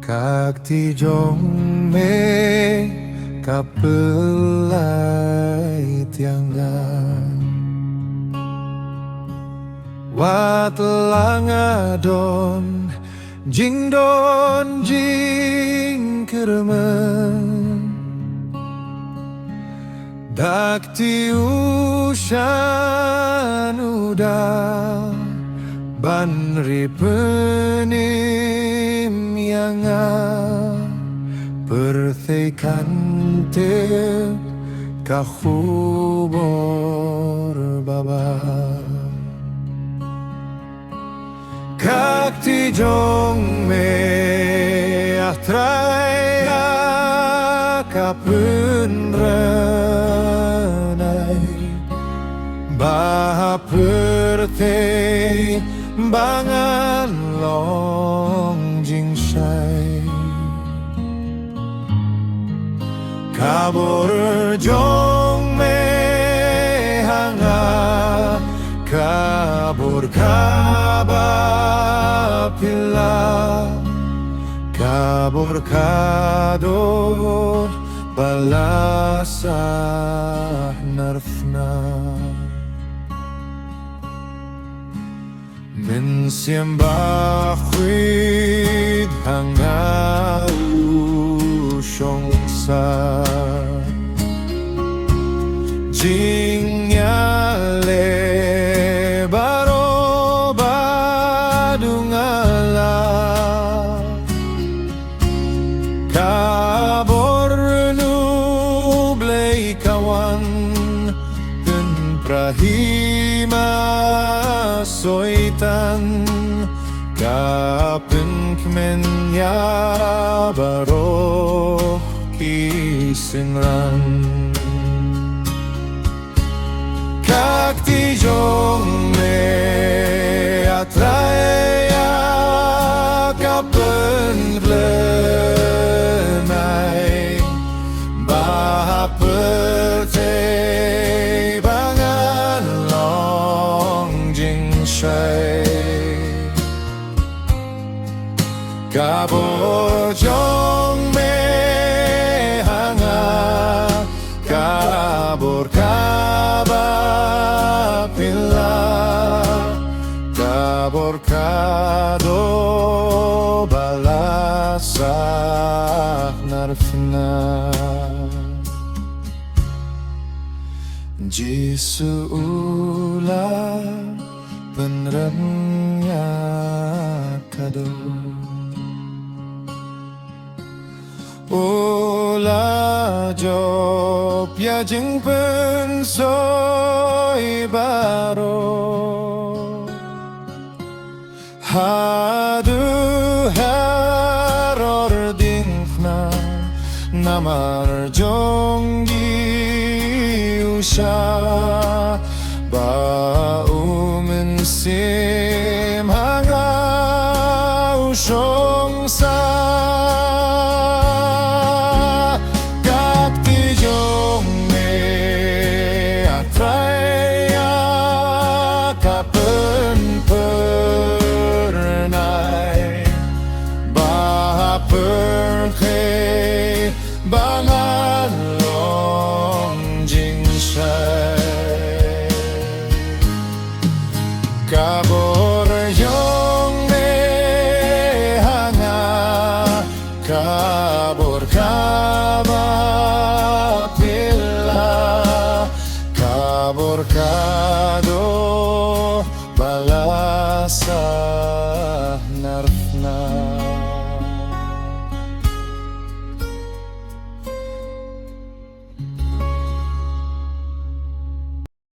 Kakti jong me kapylait tiangan Watlangadon jingdon jingkyrmen Dakti ushan udah banri pynim Pyrthei kante khubor babha Kakti jong me Trai Pyrnai babha Pyrthei bangan long jingshai khubor jong me hanga khubor kaba phylla khubor haduh balasah Narphna Mynsiem Bakhuid hanga shongsah Jingialeh baroh badungalah khubor nu Blei kawan hima soitan pynkmen baroh synran Kakti jong me Trai Phyrnai babha Pyrthei bangan long jingshai khubor jong me hanga khubor kaba phylla khubor haduh balasah Narphna Jisu U pynremnya Haduh Ola job ya jingpynshoi baroh Haduh halor diengphna namar jong Mynsiem shongsah Kakti jong me Trai Phyrnai babha Pyrthei bangan long jingshai khubor jong me hanga khubor kaba phylla khubor haduh balasah Narphna